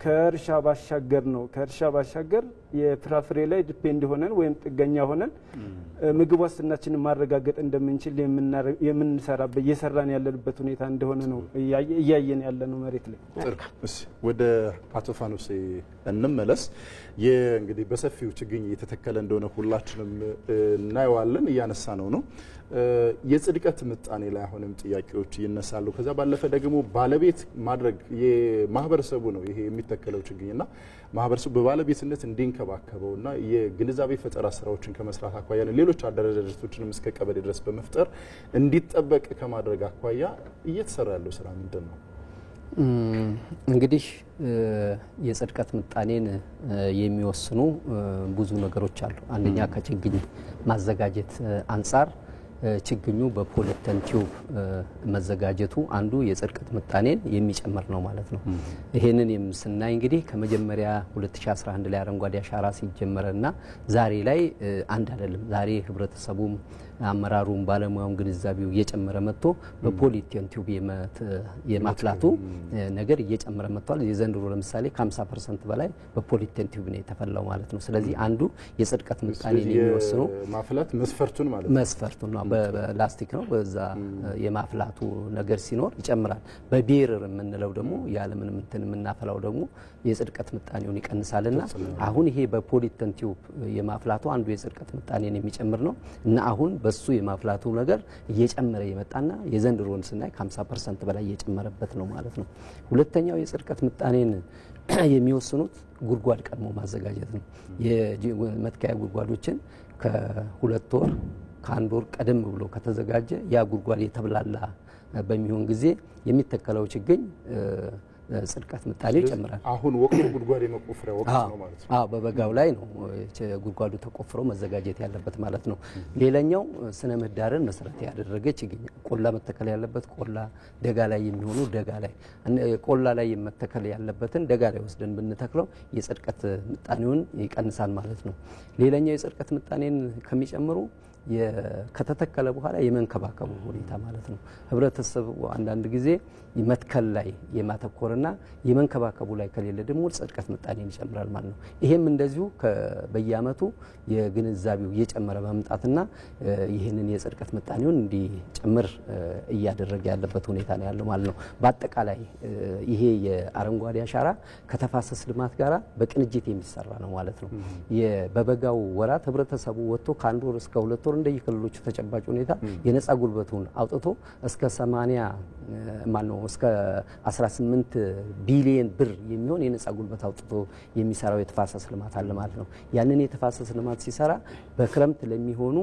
ከእርሻ ባሻገር ነው። ከእርሻ ባሻገር የፍራፍሬ ላይ ዲፔንድ ሆነን ወይም ጥገኛ ሆነን ምግብ ዋስትናችንን ማረጋገጥ እንደምንችል የምንሰራበት እየሰራን ያለንበት ሁኔታ እንደሆነ ነው እያየን ያለነው መሬት ላይ። እሺ ወደ አቶ ፋኖሴ እንመለስ። እንግዲህ በሰፊው ችግኝ እየተተከለ እንደሆነ ሁላችንም እናየዋለን፣ እያነሳ ነው። የጽድቀት ምጣኔ ላይ አሁንም ጥያቄዎች ይነሳሉ። ከዛ ባለፈ ደግሞ ባለቤት ማድረግ የማህበረሰቡ ነው ይሄ የሚተከለው ችግኝና ማህበረሰቡ በባለቤትነት እንዲንከባከበውና የግንዛቤ ፈጠራ ስራዎችን ከመስራት አኳያ ሌሎች አደረጃጀቶችንም እስከ ቀበሌ ድረስ በመፍጠር እንዲጠበቅ ከማድረግ አኳያ እየተሰራ ያለው ስራ ምንድን ነው? እንግዲህ የጽድቀት ምጣኔን የሚወስኑ ብዙ ነገሮች አሉ። አንደኛ ከችግኝ ማዘጋጀት አንጻር ችግኙ በፖሊተን ቲዩብ መዘጋጀቱ አንዱ የጽድቀት ምጣኔን የሚጨምር ነው ማለት ነው። ይሄንን ስናይ እንግዲህ ከመጀመሪያ 2011 ላይ አረንጓዴ አሻራ ሲጀመርና ዛሬ ላይ አንድ አይደለም። ዛሬ ህብረተሰቡም አመራሩም ባለሙያውም ግንዛቤው እየጨመረ መጥቶ በፖሊቴን ቲዩብ የማፍላቱ ነገር እየጨመረ መጥቷል። የዘንድሮ ለምሳሌ ከ50% በላይ በፖሊቴን ቲዩብ ነው የተፈላው ማለት ነው። ስለዚህ አንዱ የጽድቀት ምጣኔን የሚወስነው ማፍላት መስፈርቱን ማለት ነው። መስፈርቱን ነው በላስቲክ ነው። በዛ የማፍላቱ ነገር ሲኖር ይጨምራል። በቢር የምንለው ደግሞ ያለምንም እንትን የምናፈላው ደግሞ የጽድቀት ምጣኔውን ይቀንሳልና አሁን ይሄ በፖሊቴን ቲዩብ የማፍላቱ አንዱ የጽድቀት ምጣኔን የሚጨምር ነው እና አሁን በሱ የማፍላቱ ነገር እየጨመረ የመጣና የዘንድሮን ስናይ ከ50% በላይ እየጨመረበት ነው ማለት ነው። ሁለተኛው የጽድቀት ምጣኔን የሚወስኑት ጉድጓድ ቀድሞ ማዘጋጀት ነው። የመትከያ ጉድጓዶችን ከሁለት ወር ከአንድ ወር ቀደም ብሎ ከተዘጋጀ ያ ጉድጓድ የተብላላ በሚሆን ጊዜ የሚተከለው ችግኝ ጽድቀት ምጣኔው ይጨምራል። አሁን ወቅቱ ጉድጓድ የመቆፈሪያ ወቅት ነው ማለት ነው። በበጋው ላይ ነው ጉድጓዱ ተቆፍሮ መዘጋጀት ያለበት ማለት ነው። ሌላኛው ስነ ምህዳርን መሰረት ያደረገ ችግኝ ቆላ መተከል ያለበት ቆላ፣ ደጋ ላይ የሚሆኑ ደጋ ላይ፣ ቆላ ላይ መተከል ያለበትን ደጋ ላይ ወስደን ብንተክለው የጽድቀት ምጣኔውን ይቀንሳል ማለት ነው። ሌላኛው የጽድቀት ምጣኔን ከሚጨምሩ ከተተከለ በኋላ የመንከባከቡ ሁኔታ ማለት ነው። ህብረተሰቡ አንዳንድ ጊዜ መትከል ላይ የማተኮርና የመንከባከቡ ላይ ከሌለ ደግሞ ጽድቀት ምጣኔን ይጨምራል ማለት ነው። ይሄም እንደዚሁ በየአመቱ የግንዛቤው እየጨመረ መምጣትና ይህንን የጽድቀት ምጣኔውን እንዲጨምር እያደረገ ያለበት ሁኔታ ነው ያለው ማለት ነው። በአጠቃላይ ይሄ የአረንጓዴ አሻራ ከተፋሰስ ልማት ጋራ በቅንጅት የሚሰራ ነው ማለት ነው። በበጋው ወራት ህብረተሰቡ ወጥቶ ከአንድ ወር እስከ 2 ወር እንደየክልሎቹ ተጨባጭ ሁኔታ የነጻ ጉልበቱን አውጥቶ እስከ 18 ቢሊዮን ብር የሚሆን የነጻ ጉልበት አውጥቶ የሚሰራው የተፋሰስ ልማት አለ ማለት ነው። ያንን የተፋሰስ ልማት ሲሰራ በክረምት ለሚሆኑ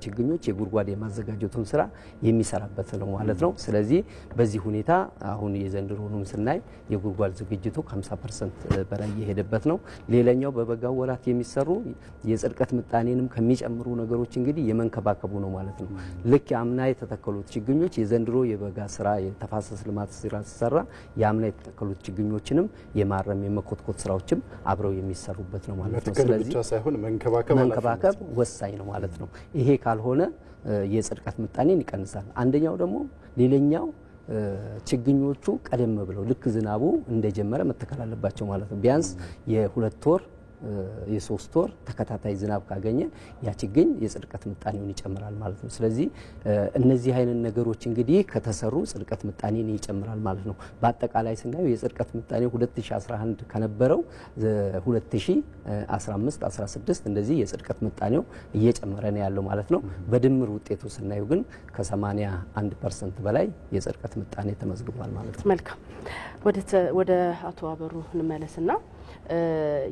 ችግኞች የጉድጓድ የማዘጋጀቱን ስራ የሚሰራበት ነው ማለት ነው። ስለዚህ በዚህ ሁኔታ አሁን የዘንድሮውንም ስናይ የጉድጓድ ዝግጅቱ ከ50% በላይ የሄደበት ነው። ሌላኛው በበጋው ወራት የሚሰሩ የጽድቀት ምጣኔንም ከሚጨምሩ ነገሮች እንግዲህ የመንከባከቡ ነው ማለት ነው። ልክ አምና የተተከሉት ችግኞች የዘንድሮ የበጋ ስራ የተፋሰስ ልማት ስራ ሲሰራ የአምና የተተከሉት ችግኞችንም የማረም የመኮትኮት ስራዎችም አብረው የሚሰሩበት ነው ማለት ነው። ስለዚህ ብቻ ሳይሆን መንከባከብ ወሳኝ ነው ማለት ነው። ይሄ ካልሆነ የጽድቀት ምጣኔን ይቀንሳል። አንደኛው ደግሞ ሌላኛው ችግኞቹ ቀደም ብለው ልክ ዝናቡ እንደጀመረ መተከል አለባቸው ማለት ነው። ቢያንስ የ2 ወር የ3 ወር ተከታታይ ዝናብ ካገኘ ያ ችግኝ የጽድቀት ምጣኔውን ይጨምራል ማለት ነው። ስለዚህ እነዚህ አይነት ነገሮች እንግዲህ ከተሰሩ ጽድቀት ምጣኔን ይጨምራል ማለት ነው። በአጠቃላይ ስናየው የጽድቀት ምጣኔ 2011 ከነበረው 2015 16 እንደዚህ የጽድቀት ምጣኔው እየጨመረ ነው ያለው ማለት ነው። በድምር ውጤቱ ስናየው ግን ከ81% በላይ የጽድቀት ምጣኔ ተመዝግቧል ማለት ነው። መልካም ወደ አቶ አበሩ እንመለስና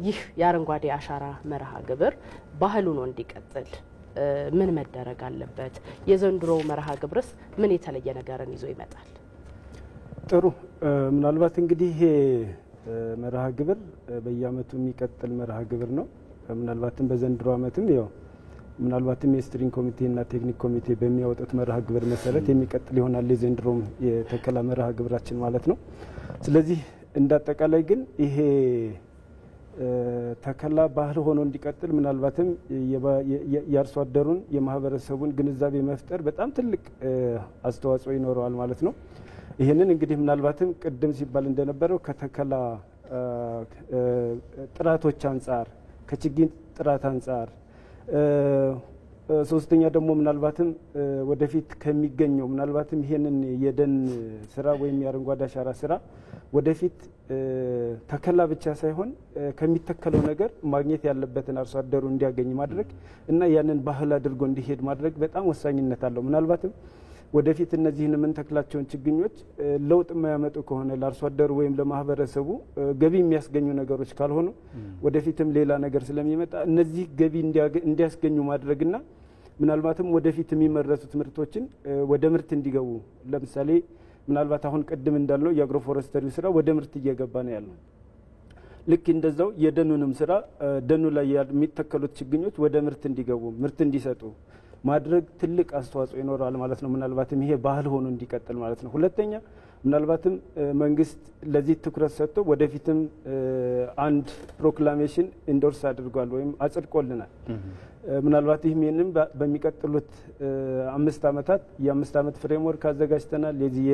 ይህ የአረንጓዴ አሻራ መርሃ ግብር ባህሉ ነው እንዲቀጥል ምን መደረግ አለበት? የዘንድሮው መርሃ ግብርስ ምን የተለየ ነገርን ይዞ ይመጣል? ጥሩ ምናልባት እንግዲህ ይሄ መርሃ ግብር በየአመቱ የሚቀጥል መርሃ ግብር ነው። ምናልባትም በዘንድሮ አመትም ያው ምናልባትም የስትሪንግ ኮሚቴና ቴክኒክ ኮሚቴ በሚያወጡት መርሃ ግብር መሰረት የሚቀጥል ይሆናል የዘንድሮም የተከላ መርሃ ግብራችን ማለት ነው። ስለዚህ እንዳጠቃላይ ግን ይሄ ተከላ ባህል ሆኖ እንዲቀጥል ምናልባትም የአርሶ አደሩን የማህበረሰቡን ግንዛቤ መፍጠር በጣም ትልቅ አስተዋጽኦ ይኖረዋል ማለት ነው። ይህንን እንግዲህ ምናልባትም ቅድም ሲባል እንደነበረው ከተከላ ጥራቶች አንጻር ከችግኝ ጥራት አንጻር ሶስተኛ ደግሞ ምናልባትም ወደፊት ከሚገኘው ምናልባትም ይሄንን የደን ስራ ወይም የአረንጓዴ አሻራ ስራ ወደፊት ተከላ ብቻ ሳይሆን ከሚተከለው ነገር ማግኘት ያለበትን አርሶ አደሩ እንዲያገኝ ማድረግ እና ያንን ባህል አድርጎ እንዲሄድ ማድረግ በጣም ወሳኝነት አለው። ምናልባትም ወደፊት እነዚህን የምንተክላቸውን ችግኞች ለውጥ የማያመጡ ከሆነ ለአርሶ አደሩ ወይም ለማህበረሰቡ ገቢ የሚያስገኙ ነገሮች ካልሆኑ ወደፊትም ሌላ ነገር ስለሚመጣ እነዚህ ገቢ እንዲያስገኙ ማድረግና ምናልባትም ወደፊት የሚመረቱት ምርቶችን ወደ ምርት እንዲገቡ ለምሳሌ ምናልባት አሁን ቅድም እንዳልነው የአግሮ ፎረስተሪው ስራ ወደ ምርት እየገባ ነው ያለው። ልክ እንደዛው የደኑንም ስራ ደኑ ላይ የሚተከሉት ችግኞች ወደ ምርት እንዲገቡ ምርት እንዲሰጡ ማድረግ ትልቅ አስተዋጽኦ ይኖራል ማለት ነው። ምናልባትም ይሄ ባህል ሆኖ እንዲቀጥል ማለት ነው። ሁለተኛ ምናልባትም መንግስት ለዚህ ትኩረት ሰጥቶ ወደፊትም አንድ ፕሮክላሜሽን ኢንዶርስ አድርጓል ወይም አጽድቆልናል። ምናልባት ይህንን በሚቀጥሉት 5 አመታት የ5 አመት ፍሬምወርክ አዘጋጅተናል። የዚህ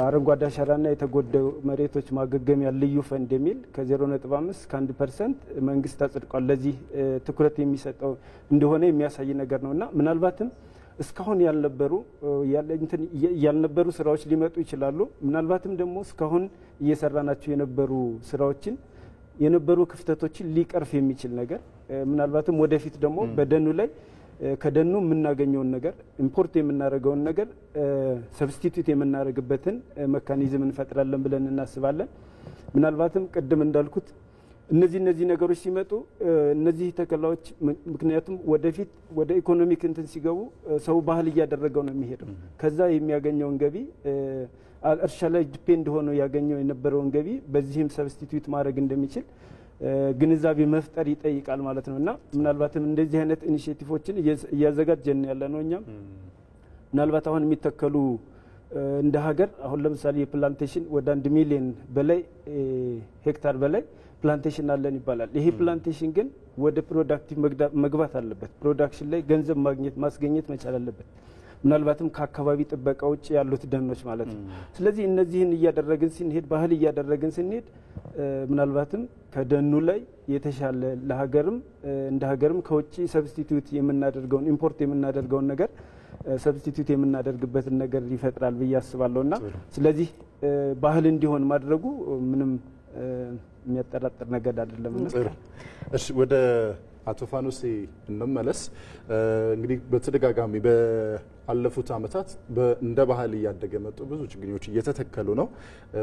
አረንጓዴ አሻራና የተጎዱ መሬቶች ማገገሚያ ልዩ ፈንድ የሚል ከ0.5 እስከ 1% መንግስት አጽድቋል። ለዚህ ትኩረት የሚሰጠው እንደሆነ የሚያሳይ ነገር ነውና ምናልባትም እስካሁን ያልነበሩ ስራዎች ሊመጡ ይችላሉ። ምናልባትም ደግሞ እስካሁን እየሰራናቸው የነበሩ ስራዎችን የነበሩ ክፍተቶችን ሊቀርፍ የሚችል ነገር ምናልባትም ወደፊት ደግሞ በደኑ ላይ ከደኑ የምናገኘውን ነገር ኢምፖርት የምናደርገውን ነገር ሰብስቲቱት የምናደርግበትን መካኒዝም እንፈጥራለን ብለን እናስባለን። ምናልባትም ቅድም እንዳልኩት እነዚህ ነገሮች ሲመጡ እነዚህ ተከላዎች ምክንያቱም ወደፊት ወደ ኢኮኖሚክ እንትን ሲገቡ ሰው ባህል እያደረገው ነው የሚሄደው። ከዛ የሚያገኘውን ገቢ እርሻ ላይ ዲፔንድ ሆኖ ያገኘው የነበረውን ገቢ በዚህም ሰብስቲቲዩት ማድረግ እንደሚችል ግንዛቤ መፍጠር ይጠይቃል ማለት ነው። እና ምናልባትም እንደዚህ አይነት ኢኒሼቲቮችን እያዘጋጀን ያለ ነው። እኛም ምናልባት አሁን የሚተከሉ እንደ ሀገር አሁን ለምሳሌ የፕላንቴሽን ወደ 1 ሚሊዮን በላይ ሄክታር በላይ ፕላንቴሽን አለን ይባላል። ይሄ ፕላንቴሽን ግን ወደ ፕሮዳክቲቭ መግባት አለበት። ፕሮዳክሽን ላይ ገንዘብ ማስገኘት መቻል አለበት። ምናልባትም ከአካባቢ ጥበቃ ውጭ ያሉት ደኖች ማለት ነው። ስለዚህ እነዚህን እያደረግን ስንሄድ ባህል እያደረግን ስንሄድ ምናልባትም ከደኑ ላይ የተሻለ ለሀገርም እንደ ሀገርም ከውጭ ሰብስቲቲዩት የምናደርገውን ኢምፖርት የምናደርገውን ነገር ሰብስቲቲዩት የምናደርግበትን ነገር ይፈጥራል ብዬ አስባለሁና ስለዚህ ባህል እንዲሆን ማድረጉ ምንም የሚያጠራጥር ነገር አይደለም። እሺ ወደ አቶ ፋኖሴ እንመለስ። እንግዲህ በተደጋጋሚ በአለፉት አመታት እንደ ባህል እያደገ መጡ ብዙ ችግኞች እየተተከሉ ነው።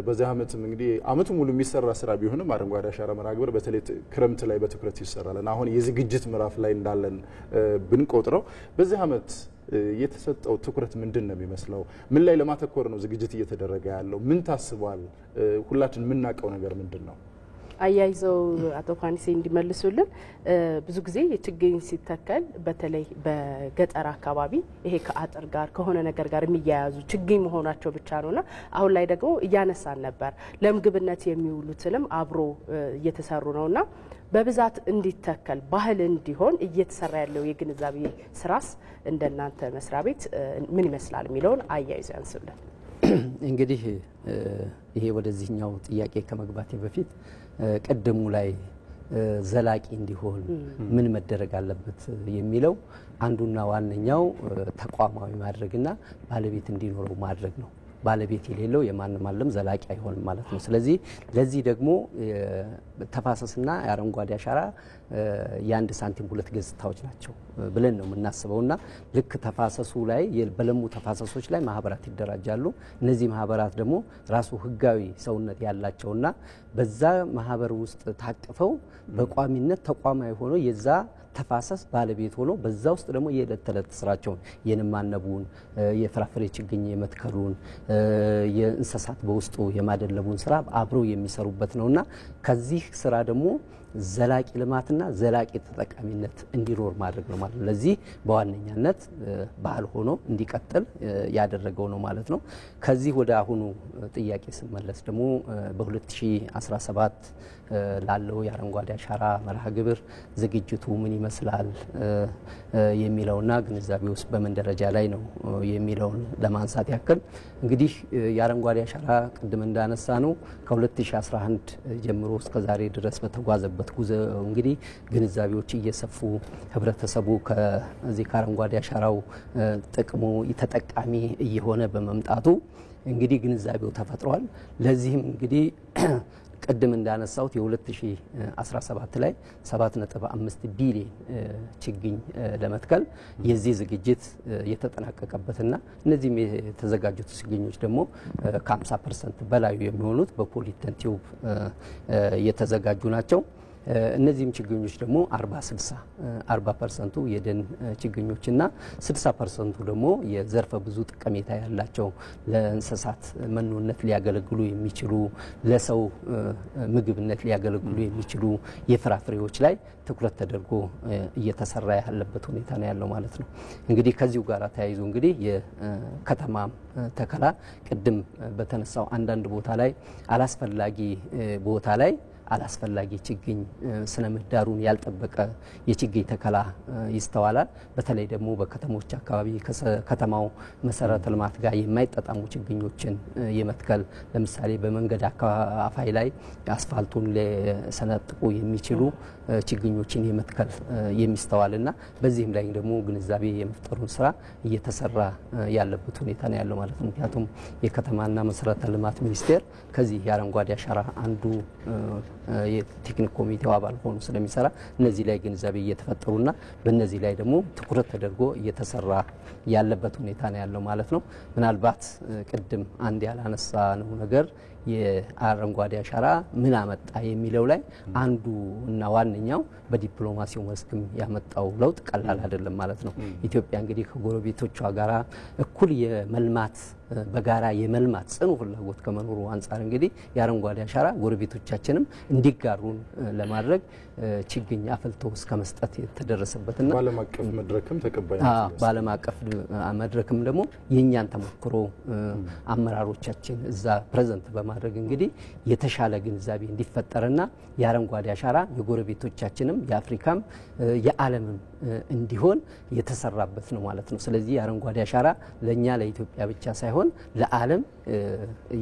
በዚህ አመትም እንግዲህ አመቱ ሙሉ የሚሰራ ስራ ቢሆንም አረንጓዴ አሻራ መርሃ ግብር በተለይ ክረምት ላይ በትኩረት ይሰራል። አሁን የዝግጅት ምዕራፍ ላይ እንዳለን ብንቆጥረው በዚህ አመት የተሰጠው ትኩረት ምንድን ነው የሚመስለው? ምን ላይ ለማተኮር ነው ዝግጅት እየተደረገ ያለው? ምን ታስቧል? ሁላችን የምናውቀው ነገር ምንድን ነው? አያይዘው አቶ ፋኖሴ እንዲመልሱልን ብዙ ጊዜ ችግኝ ሲተከል በተለይ በገጠር አካባቢ ይሄ ከአጥር ጋር ከሆነ ነገር ጋር የሚያያዙ ችግኝ መሆናቸው ብቻ ነውና አሁን ላይ ደግሞ እያነሳን ነበር ለምግብነት የሚውሉትንም አብሮ እየተሰሩ ነውና በብዛት እንዲተከል ባህል እንዲሆን እየተሰራ ያለው የግንዛቤ ስራስ እንደናንተ መስሪያ ቤት ምን ይመስላል የሚለውን አያይዘው ያንሱልን። እንግዲህ ይሄ ወደዚህኛው ጥያቄ ከመግባቴ በፊት ቀደሙ ላይ ዘላቂ እንዲሆን ምን መደረግ አለበት የሚለው አንዱና ዋነኛው ተቋማዊ ማድረግና ባለቤት እንዲኖረው ማድረግ ነው። ባለቤት የሌለው የማንም ዓለም ዘላቂ አይሆንም ማለት ነው። ስለዚህ ለዚህ ደግሞ ተፋሰስና የአረንጓዴ አሻራ የአንድ ሳንቲም ሁለት ገጽታዎች ናቸው ብለን ነው የምናስበውና ልክ ተፋሰሱ ላይ በለሙ ተፋሰሶች ላይ ማህበራት ይደራጃሉ። እነዚህ ማህበራት ደግሞ ራሱ ህጋዊ ሰውነት ያላቸውና በዛ ማህበር ውስጥ ታቅፈው በቋሚነት ተቋማዊ ሆኖ የዛ ተፋሰስ ባለቤት ሆኖ በዛ ውስጥ ደግሞ የዕለት ተዕለት ስራቸውን የንማነቡን የፍራፍሬ ችግኝ የመትከሉን የእንስሳት በውስጡ የማደለቡን ስራ አብረው የሚሰሩበት ነውና ከዚህ ስራ ደግሞ ዘላቂ ልማትና ዘላቂ ተጠቃሚነት እንዲኖር ማድረግ ነው ማለት ነው። ለዚህ በዋነኛነት ባህል ሆኖ እንዲቀጥል ያደረገው ነው ማለት ነው። ከዚህ ወደ አሁኑ ጥያቄ ስመለስ ደግሞ በ2017 ላለው የአረንጓዴ አሻራ መርሃ ግብር ዝግጅቱ ምን ይመስላል የሚለውና ግንዛቤ ውስጥ በምን ደረጃ ላይ ነው የሚለውን ለማንሳት ያክል እንግዲህ የአረንጓዴ አሻራ ቅድም እንዳነሳ ነው ከ2011 ጀምሮ እስከ ዛሬ ድረስ በተጓዘበት ጉዞ እንግዲህ ግንዛቤዎች እየሰፉ ህብረተሰቡ ከዚህ ከአረንጓዴ አሻራው ጥቅሙ ተጠቃሚ እየሆነ በመምጣቱ እንግዲህ ግንዛቤው ተፈጥሯል። ለዚህም እንግዲህ ቅድም እንዳነሳውት የ2017 ላይ 7.5 ቢሊዮን ችግኝ ለመትከል የዚህ ዝግጅት የተጠናቀቀበትና እነዚህም የተዘጋጁት ችግኞች ደግሞ ከ50% በላይ የሚሆኑት በፖሊተን ቲዩብ የተዘጋጁ ናቸው። እነዚህም ችግኞች ደግሞ 40% የደን ችግኞችና 60% ደግሞ የዘርፈ ብዙ ጠቀሜታ ያላቸው ለእንስሳት መኖነት ሊያገለግሉ የሚችሉ ለሰው ምግብነት ሊያገለግሉ የሚችሉ የፍራፍሬዎች ላይ ትኩረት ተደርጎ እየተሰራ ያለበት ሁኔታ ነው ያለው ማለት ነው። እንግዲህ ከዚሁ ጋር ተያይዞ እንግዲህ የከተማ ተከላ ቅድም በተነሳው አንዳንድ ቦታ ላይ አላስፈላጊ ቦታ ላይ አላስፈላጊ ችግኝ ስነ ምህዳሩን ያልጠበቀ የችግኝ ተከላ ይስተዋላል። በተለይ ደግሞ በከተሞች አካባቢ ከተማው መሰረተ ልማት ጋር የማይጣጣሙ ችግኞችን የመትከል ለምሳሌ በመንገድ አፋይ ላይ አስፋልቱን ሊሰነጥቁ የሚችሉ ችግኞችን የመትከል የሚስተዋልና በዚህም ላይ ደግሞ ግንዛቤ የመፍጠሩን ስራ እየተሰራ ያለበት ሁኔታ ነው ያለው ማለት ነው። ምክንያቱም የከተማና መሰረተ ልማት ሚኒስቴር ከዚህ የአረንጓዴ አሻራ አንዱ የቴክኒክ ኮሚቴው አባል ሆኖ ስለሚሰራ እነዚህ ላይ ግንዛቤ እየተፈጠሩና በእነዚህ ላይ ደግሞ ትኩረት ተደርጎ እየተሰራ ያለበት ሁኔታ ነው ያለው ማለት ነው። ምናልባት ቅድም አንድ ያላነሳ ነው ነገር የአረንጓዴ አሻራ ምን አመጣ የሚለው ላይ አንዱ እና ዋነኛው በዲፕሎማሲው መስክም ያመጣው ለውጥ ቀላል አይደለም ማለት ነው። ኢትዮጵያ እንግዲህ ከጎረቤቶቿ ጋራ እኩል የመልማት በጋራ የመልማት ጽኑ ፍላጎት ከመኖሩ አንጻር እንግዲህ የአረንጓዴ አሻራ ጎረቤቶቻችንም እንዲጋሩን ለማድረግ ችግኝ አፈልቶ እስከ መስጠት የተደረሰበትና በዓለም አቀፍ መድረክም ተቀባይነት በዓለም አቀፍ መድረክም ደግሞ የኛን ተሞክሮ አመራሮቻችን እዛ ፕሬዘንት በማድረግ እንግዲህ የተሻለ ግንዛቤ እንዲፈጠርና የአረንጓዴ አሻራ የጎረቤቶቻችንም የአፍሪካም የዓለምም እንዲሆን የተሰራበት ነው ማለት ነው። ስለዚህ የአረንጓዴ አሻራ ለኛ ለኢትዮጵያ ብቻ ሳይሆን ለዓለም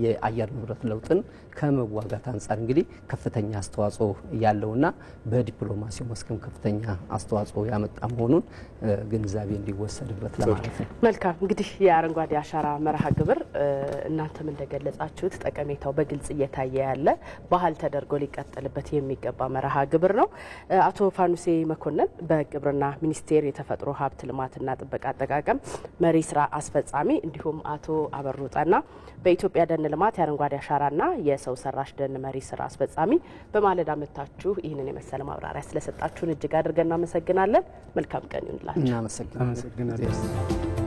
የአየር ንብረት ለውጥን ከመዋጋት አንጻር እንግዲህ ከፍተኛ አስተዋጽኦ ያለውና በዲፕሎማሲው መስክም ከፍተኛ አስተዋጽኦ ያመጣ መሆኑን ግንዛቤ እንዲወሰድበት ለማለት ነው። መልካም እንግዲህ የአረንጓዴ አሻራ መርሃ ግብር እናንተም እንደገለጻችሁት ጠቀሜታው በግልጽ እየታየ ያለ ባህል ተደርጎ ሊቀጥልበት የሚገባ መርሃ ግብር ነው። አቶ ፋኑሴ መኮንን በግብርና ሚኒስቴር የተፈጥሮ ሀብት ልማትና ጥበቃ አጠቃቀም መሪ ስራ አስፈጻሚ እንዲሁም አቶ አበሩ ጠና በኢትዮጵያ ደን ልማት የአረንጓዴ አሻራና የሰው ሰራሽ ደን መሪ ስራ አስፈጻሚ በማለዳ መታችሁ ይህንን የመሰለ ማብራሪያ ስለሰጣችሁን እጅግ አድርገን እናመሰግናለን። መልካም ቀን ይሁንላችሁ። እናመሰግናለን።